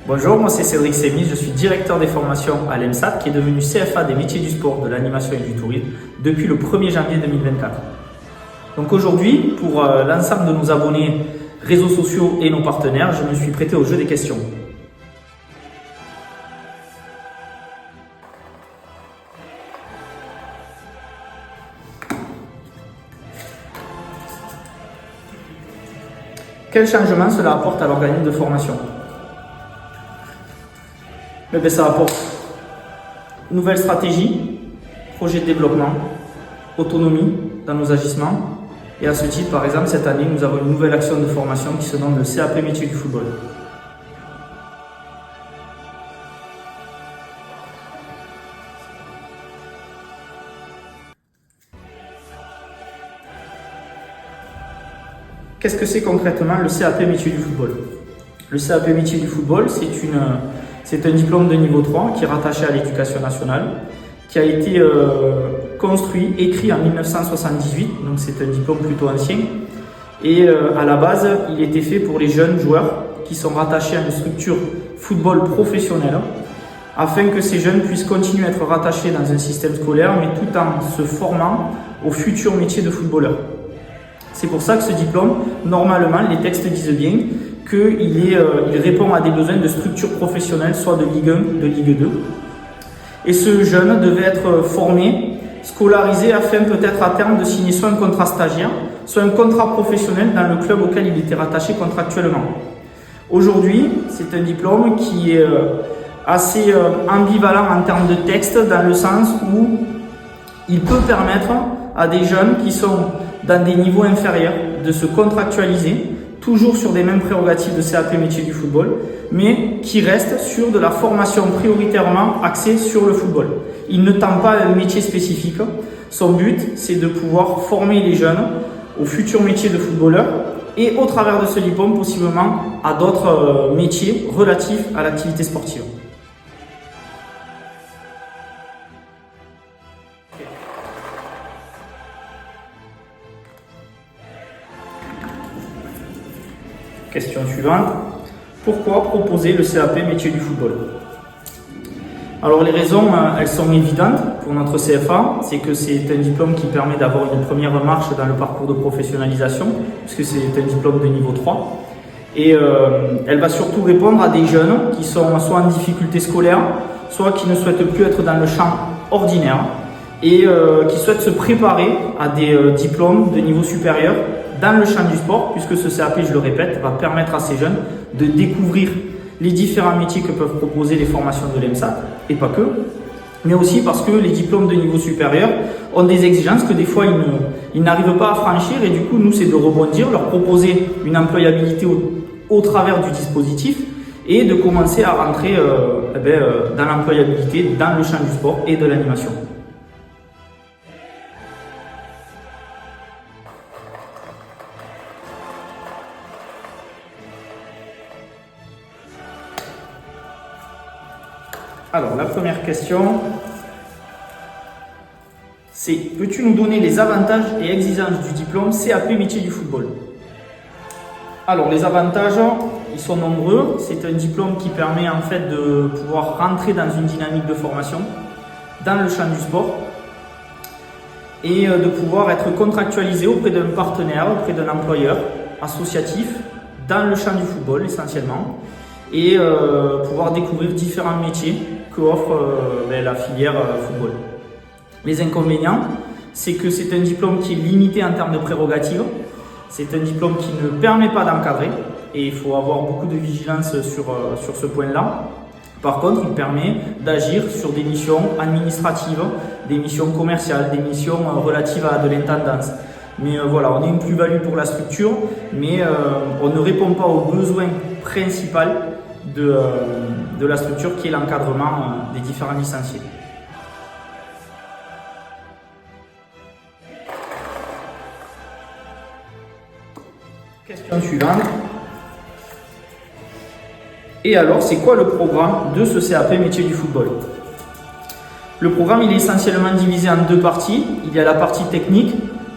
Bonjour, moi c'est Cédric Sémy, je suis directeur des formations à l'EMSAT qui est devenu CFA des métiers du sport, de l'animation et du tourisme depuis le 1er janvier 2024. Donc aujourd'hui, pour l'ensemble de nos abonnés réseaux sociaux et nos partenaires, je me suis prêté au jeu des questions. Quel changement cela apporte à l'organisme de formation? Ça apporte nouvelle stratégie, projet de développement, autonomie dans nos agissements. Et à ce titre, par exemple, cette année, nous avons une nouvelle action de formation qui se nomme le CAP métier du football. Qu'est-ce que c'est concrètement le CAP métier du football? Le CAP métier du football, c'est un diplôme de niveau 3 qui est rattaché à l'éducation nationale, qui a été construit, écrit en 1978, donc c'est un diplôme plutôt ancien. Et à la base, il était fait pour les jeunes joueurs qui sont rattachés à une structure football professionnelle, afin que ces jeunes puissent continuer à être rattachés dans un système scolaire, mais tout en se formant au futur métier de footballeur. C'est pour ça que ce diplôme, normalement, les textes disent bien qu'il répond à des besoins de structures professionnelles, soit de Ligue 1, de Ligue 2. Et ce jeune devait être formé, scolarisé, afin peut-être à terme de signer soit un contrat stagiaire, soit un contrat professionnel dans le club auquel il était rattaché contractuellement. Aujourd'hui, c'est un diplôme qui est assez ambivalent en termes de texte, dans le sens où il peut permettre à des jeunes qui sont dans des niveaux inférieurs de se contractualiser, toujours sur des mêmes prérogatives de CAP métier du football, mais qui restent sur de la formation prioritairement axée sur le football. Il ne tend pas un métier spécifique. Son but, c'est de pouvoir former les jeunes au futur métier de footballeur et au travers de ce diplôme, possiblement à d'autres métiers relatifs à l'activité sportive. Question suivante. Pourquoi proposer le CAP métier du football? Alors les raisons, elles sont évidentes pour notre CFA. C'est que c'est un diplôme qui permet d'avoir une première marche dans le parcours de professionnalisation, puisque c'est un diplôme de niveau 3. Et elle va surtout répondre à des jeunes qui sont soit en difficulté scolaire, soit qui ne souhaitent plus être dans le champ ordinaire et qui souhaitent se préparer à des diplômes de niveau supérieur dans le champ du sport, puisque ce CAP, je le répète, va permettre à ces jeunes de découvrir les différents métiers que peuvent proposer les formations de l'EMSAT, et pas que, mais aussi parce que les diplômes de niveau supérieur ont des exigences que des fois ils n'arrivent pas à franchir, et du coup, nous, c'est de rebondir, leur proposer une employabilité au travers du dispositif, et de commencer à rentrer dans l'employabilité, dans le champ du sport et de l'animation. Alors, la première question, c'est: peux-tu nous donner les avantages et exigences du diplôme CAP métier du football? Alors, les avantages, ils sont nombreux. C'est un diplôme qui permet en fait de pouvoir rentrer dans une dynamique de formation dans le champ du sport et de pouvoir être contractualisé auprès d'un partenaire, auprès d'un employeur associatif dans le champ du football essentiellement, et pouvoir découvrir différents métiers qu'offre la filière football. Les inconvénients, c'est que c'est un diplôme qui est limité en termes de prérogatives. C'est un diplôme qui ne permet pas d'encadrer et il faut avoir beaucoup de vigilance sur ce point-là. Par contre, il permet d'agir sur des missions administratives, des missions commerciales, des missions relatives à de l'intendance. Mais voilà, on est une plus-value pour la structure, mais on ne répond pas aux besoins principaux de la structure, qui est l'encadrement des différents licenciés. Question suivante. Et alors, c'est quoi le programme de ce CAP métier du football? Le programme, il est essentiellement divisé en deux parties. Il y a la partie technique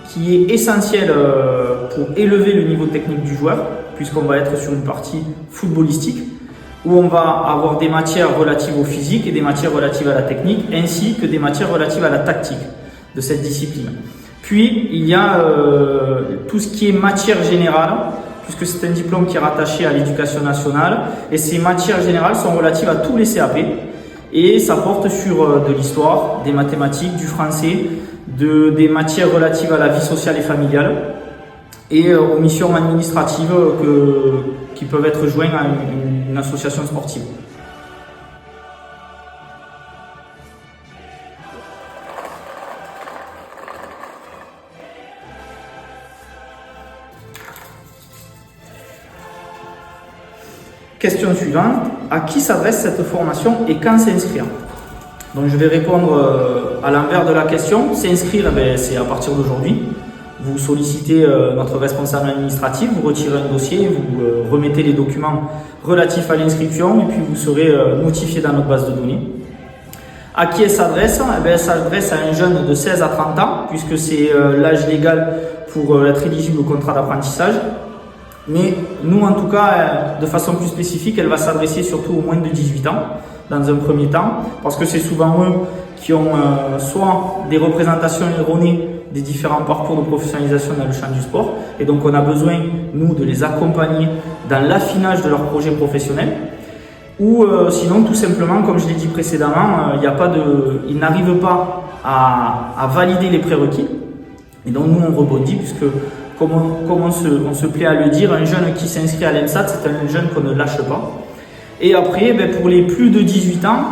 qui est essentielle pour élever le niveau technique du joueur, puisqu'on va être sur une partie footballistique. où on va avoir des matières relatives au physique et des matières relatives à la technique, ainsi que des matières relatives à la tactique de cette discipline. Puis, il y a tout ce qui est matière générale, puisque c'est un diplôme qui est rattaché à l'éducation nationale, et ces matières générales sont relatives à tous les CAP, et ça porte sur de l'histoire, des mathématiques, du français, des matières relatives à la vie sociale et familiale, et aux missions administratives qui peuvent être jointes à une association sportive. Question suivante, à qui s'adresse cette formation et quand s'inscrire? Donc je vais répondre à l'envers de la question. S'inscrire, c'est à partir d'aujourd'hui. Vous sollicitez notre responsable administratif, vous retirez un dossier, vous remettez les documents relatifs à l'inscription et puis vous serez notifié dans notre base de données. À qui elle s'adresse? Elle s'adresse à un jeune de 16 à 30 ans, puisque c'est l'âge légal pour être éligible au contrat d'apprentissage. Mais nous, en tout cas, de façon plus spécifique, elle va s'adresser surtout aux moins de 18 ans, dans un premier temps, parce que c'est souvent eux qui ont soit des représentations erronées des différents parcours de professionnalisation dans le champ du sport, et donc on a besoin, nous, de les accompagner dans l'affinage de leur projet professionnel, ou sinon, tout simplement, comme je l'ai dit précédemment, ils n'arrivent pas à valider les prérequis, et donc nous, on rebondit, puisque comme on se plaît à le dire, un jeune qui s'inscrit à l'ENSAT, c'est un jeune qu'on ne lâche pas. Et après, pour les plus de 18 ans,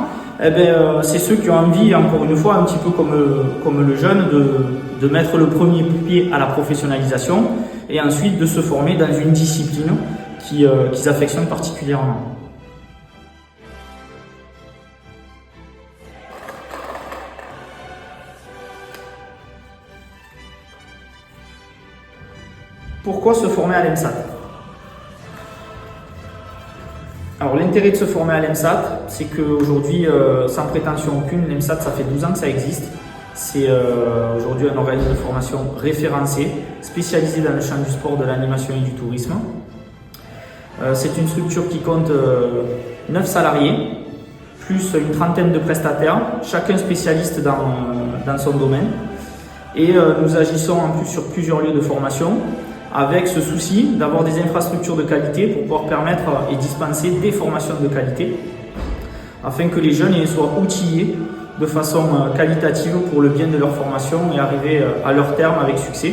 c'est ceux qui ont envie, encore une fois, un petit peu comme le jeune, de mettre le premier pied à la professionnalisation et ensuite de se former dans une discipline qu'ils affectionnent particulièrement. Pourquoi se former à l'ENSAT? Alors l'intérêt de se former à l'ENSAT, c'est qu'aujourd'hui, sans prétention aucune, l'ENSAT, ça fait 12 ans que ça existe. C'est aujourd'hui un organisme de formation référencé, spécialisé dans le champ du sport, de l'animation et du tourisme. C'est une structure qui compte 9 salariés, plus une trentaine de prestataires, chacun spécialiste dans son domaine. Et nous agissons en plus sur plusieurs lieux de formation, avec ce souci d'avoir des infrastructures de qualité pour pouvoir permettre et dispenser des formations de qualité, afin que les jeunes soient outillés de façon qualitative pour le bien de leur formation et arriver à leur terme avec succès.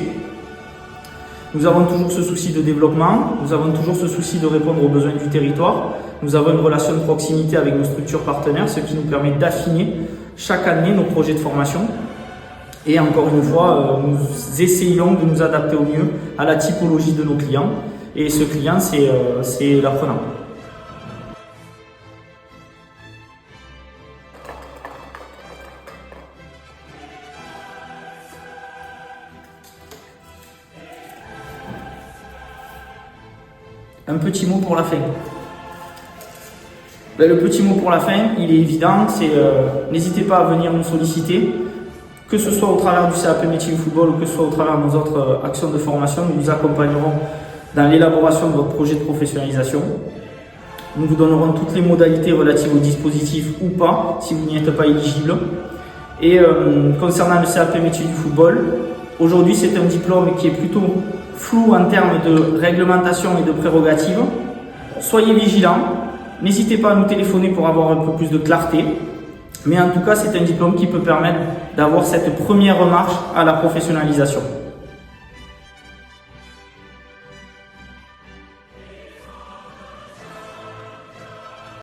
Nous avons toujours ce souci de développement, nous avons toujours ce souci de répondre aux besoins du territoire, nous avons une relation de proximité avec nos structures partenaires, ce qui nous permet d'affiner chaque année nos projets de formation. Et encore une fois, nous essayons de nous adapter au mieux à la typologie de nos clients. Et ce client, c'est l'apprenant. Un petit mot pour la fin. Le petit mot pour la fin, il est évident, c'est n'hésitez pas à venir nous solliciter. Que ce soit au travers du CAP métier du football ou que ce soit au travers de nos autres actions de formation, nous vous accompagnerons dans l'élaboration de votre projet de professionnalisation. Nous vous donnerons toutes les modalités relatives au dispositif ou pas, si vous n'y êtes pas éligible. Et concernant le CAP métier du football, aujourd'hui c'est un diplôme qui est plutôt flou en termes de réglementation et de prérogatives. Soyez vigilants, n'hésitez pas à nous téléphoner pour avoir un peu plus de clarté. Mais en tout cas, c'est un diplôme qui peut permettre d'avoir cette première marche à la professionnalisation.